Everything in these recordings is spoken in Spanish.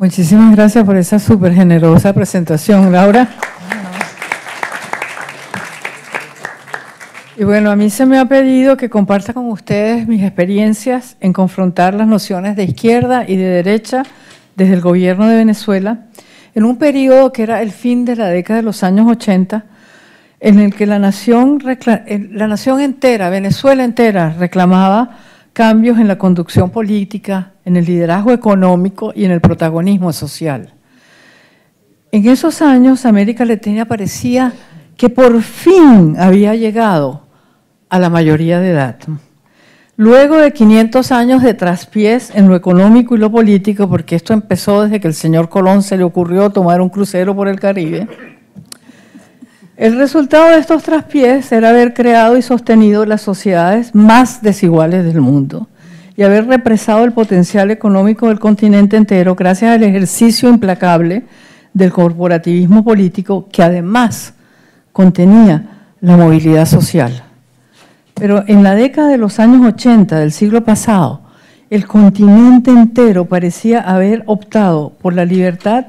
Muchísimas gracias por esa súper generosa presentación, Laura. Y bueno, a mí se me ha pedido que comparta con ustedes mis experiencias en confrontar las nociones de izquierda y de derecha desde el gobierno de Venezuela, en un periodo que era el fin de la década de los años 80, en el que la nación entera, Venezuela entera, reclamaba cambios en la conducción política, en el liderazgo económico y en el protagonismo social. En esos años, América Latina parecía que por fin había llegado a la mayoría de edad. Luego de 500 años de traspiés en lo económico y lo político, porque esto empezó desde que el señor Colón se le ocurrió tomar un crucero por el Caribe, el resultado de estos traspiés era haber creado y sostenido las sociedades más desiguales del mundo y haber represado el potencial económico del continente entero gracias al ejercicio implacable del corporativismo político que además contenía la movilidad social. Pero en la década de los años 80 del siglo pasado, el continente entero parecía haber optado por la libertad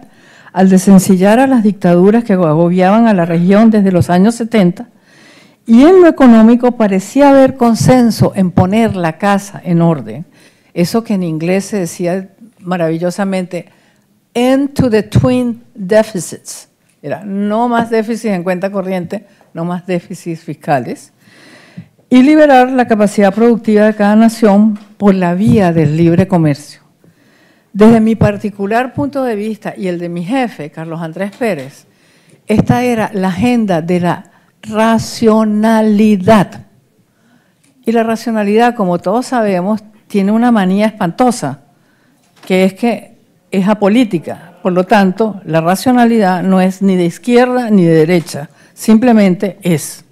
al desencillar a las dictaduras que agobiaban a la región desde los años 70, y en lo económico parecía haber consenso en poner la casa en orden. Eso que en inglés se decía maravillosamente, end to the twin deficits. Era no más déficit en cuenta corriente, no más déficits fiscales, y liberar la capacidad productiva de cada nación por la vía del libre comercio. Desde mi particular punto de vista y el de mi jefe, Carlos Andrés Pérez, esta era la agenda de la racionalidad. Y la racionalidad, como todos sabemos, tiene una manía espantosa, que es apolítica. Por lo tanto, la racionalidad no es ni de izquierda ni de derecha, simplemente es.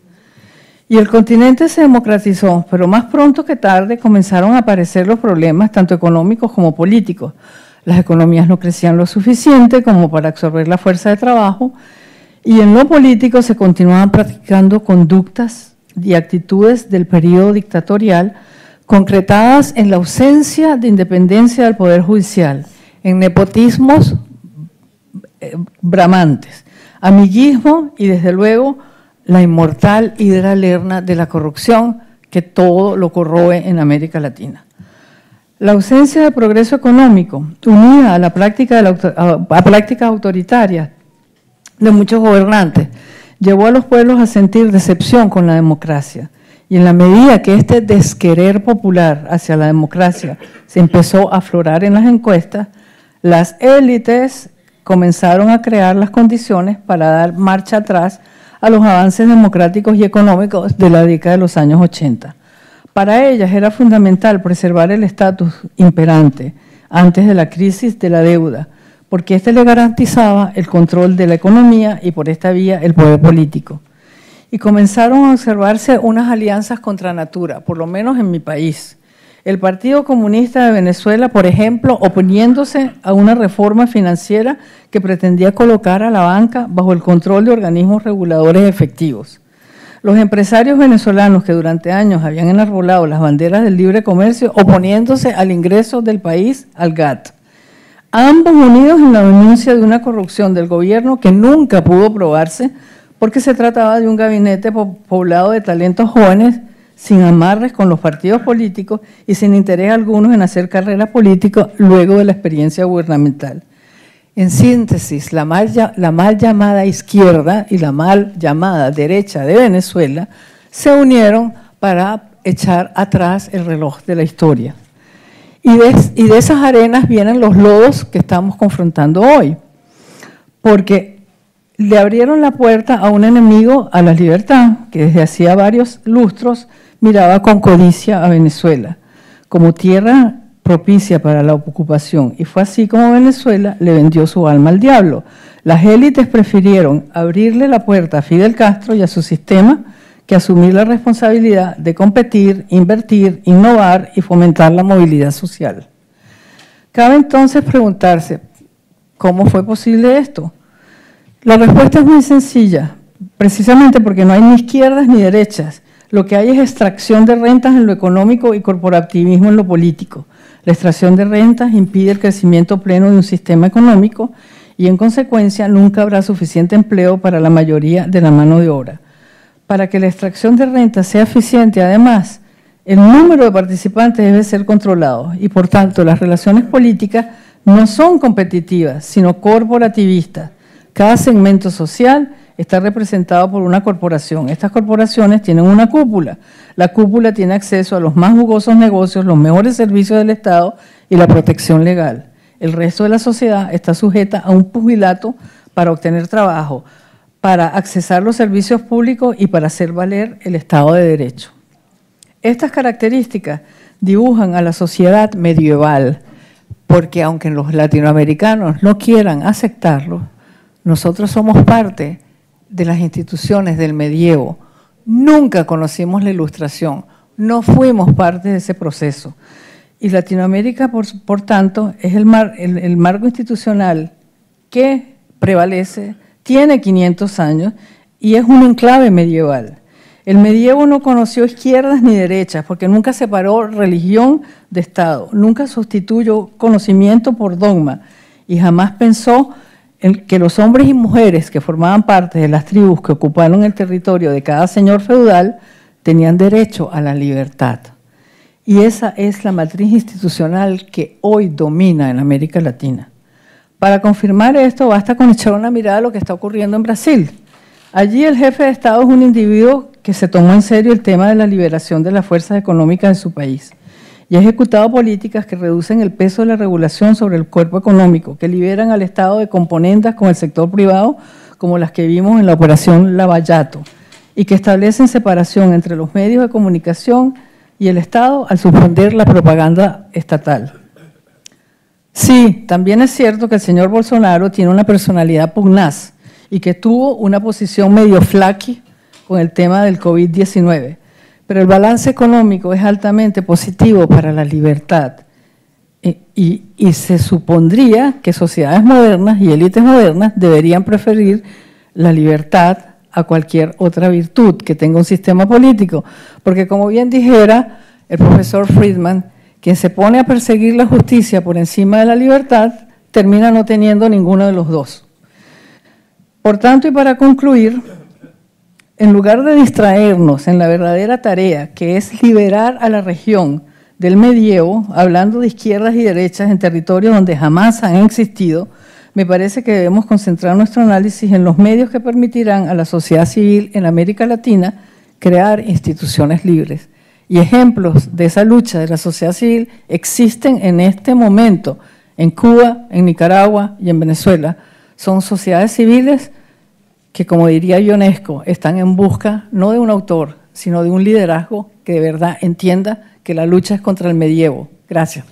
Y el continente se democratizó, pero más pronto que tarde comenzaron a aparecer los problemas, tanto económicos como políticos. Las economías no crecían lo suficiente como para absorber la fuerza de trabajo, y en lo político se continuaban practicando conductas y actitudes del periodo dictatorial, concretadas en la ausencia de independencia del Poder Judicial, en nepotismos bramantes, amiguismo y desde luego la inmortal hidra lerna de la corrupción que todo lo corroe en América Latina. La ausencia de progreso económico, unida a la práctica prácticas autoritarias de muchos gobernantes, llevó a los pueblos a sentir decepción con la democracia. Y en la medida que este desquerer popular hacia la democracia se empezó a aflorar en las encuestas, las élites comenzaron a crear las condiciones para dar marcha atrás a los avances democráticos y económicos de la década de los años 80. Para ellas era fundamental preservar el estatus imperante antes de la crisis de la deuda, porque este le garantizaba el control de la economía y por esta vía el poder político. Y comenzaron a observarse unas alianzas contra natura, por lo menos en mi país. El Partido Comunista de Venezuela, por ejemplo, oponiéndose a una reforma financiera que pretendía colocar a la banca bajo el control de organismos reguladores efectivos. Los empresarios venezolanos que durante años habían enarbolado las banderas del libre comercio, oponiéndose al ingreso del país al GATT. Ambos unidos en la denuncia de una corrupción del gobierno que nunca pudo probarse porque se trataba de un gabinete poblado de talentos jóvenes sin amarres con los partidos políticos y sin interés alguno en hacer carrera política luego de la experiencia gubernamental. En síntesis, la mal llamada izquierda y la mal llamada derecha de Venezuela se unieron para echar atrás el reloj de la historia. Y de esas arenas vienen los lodos que estamos confrontando hoy, porque le abrieron la puerta a un enemigo a la libertad que desde hacía varios lustros miraba con codicia a Venezuela como tierra propicia para la ocupación, y fue así como Venezuela le vendió su alma al diablo. Las élites prefirieron abrirle la puerta a Fidel Castro y a su sistema que asumir la responsabilidad de competir, invertir, innovar y fomentar la movilidad social. Cabe entonces preguntarse, ¿cómo fue posible esto? La respuesta es muy sencilla, precisamente porque no hay ni izquierdas ni derechas. Lo que hay es extracción de rentas en lo económico y corporativismo en lo político. La extracción de rentas impide el crecimiento pleno de un sistema económico y, en consecuencia, nunca habrá suficiente empleo para la mayoría de la mano de obra. Para que la extracción de rentas sea eficiente, además, el número de participantes debe ser controlado y, por tanto, las relaciones políticas no son competitivas, sino corporativistas. Cada segmento social está representado por una corporación. Estas corporaciones tienen una cúpula. La cúpula tiene acceso a los más jugosos negocios, los mejores servicios del Estado y la protección legal. El resto de la sociedad está sujeta a un pugilato para obtener trabajo, para accesar los servicios públicos y para hacer valer el Estado de Derecho. Estas características dibujan a la sociedad medieval, porque aunque los latinoamericanos no quieran aceptarlo, nosotros somos parte de las instituciones del medievo. Nunca conocimos la Ilustración, no fuimos parte de ese proceso. Y Latinoamérica, por tanto, es el marco institucional que prevalece, tiene 500 años y es un enclave medieval. El medievo no conoció izquierdas ni derechas porque nunca separó religión de Estado, nunca sustituyó conocimiento por dogma y jamás pensó en que los hombres y mujeres que formaban parte de las tribus que ocuparon el territorio de cada señor feudal tenían derecho a la libertad. Y esa es la matriz institucional que hoy domina en América Latina. Para confirmar esto, basta con echar una mirada a lo que está ocurriendo en Brasil. Allí el jefe de Estado es un individuo que se tomó en serio el tema de la liberación de las fuerzas económicas de su país y ha ejecutado políticas que reducen el peso de la regulación sobre el cuerpo económico, que liberan al Estado de componendas con el sector privado, como las que vimos en la operación Lavallato, y que establecen separación entre los medios de comunicación y el Estado al suspender la propaganda estatal. Sí, también es cierto que el señor Bolsonaro tiene una personalidad pugnaz y que tuvo una posición medio flaqui con el tema del COVID-19, pero el balance económico es altamente positivo para la libertad y se supondría que sociedades modernas y élites modernas deberían preferir la libertad a cualquier otra virtud que tenga un sistema político, porque como bien dijera el profesor Friedman, quien se pone a perseguir la justicia por encima de la libertad termina no teniendo ninguno de los dos. Por tanto, y para concluir, en lugar de distraernos en la verdadera tarea, que es liberar a la región del medievo, hablando de izquierdas y derechas en territorios donde jamás han existido, me parece que debemos concentrar nuestro análisis en los medios que permitirán a la sociedad civil en América Latina crear instituciones libres. Y ejemplos de esa lucha de la sociedad civil existen en este momento en Cuba, en Nicaragua y en Venezuela. Son sociedades civiles que, como diría Ionesco, están en busca no de un autor, sino de un liderazgo que de verdad entienda que la lucha es contra el medievo. Gracias.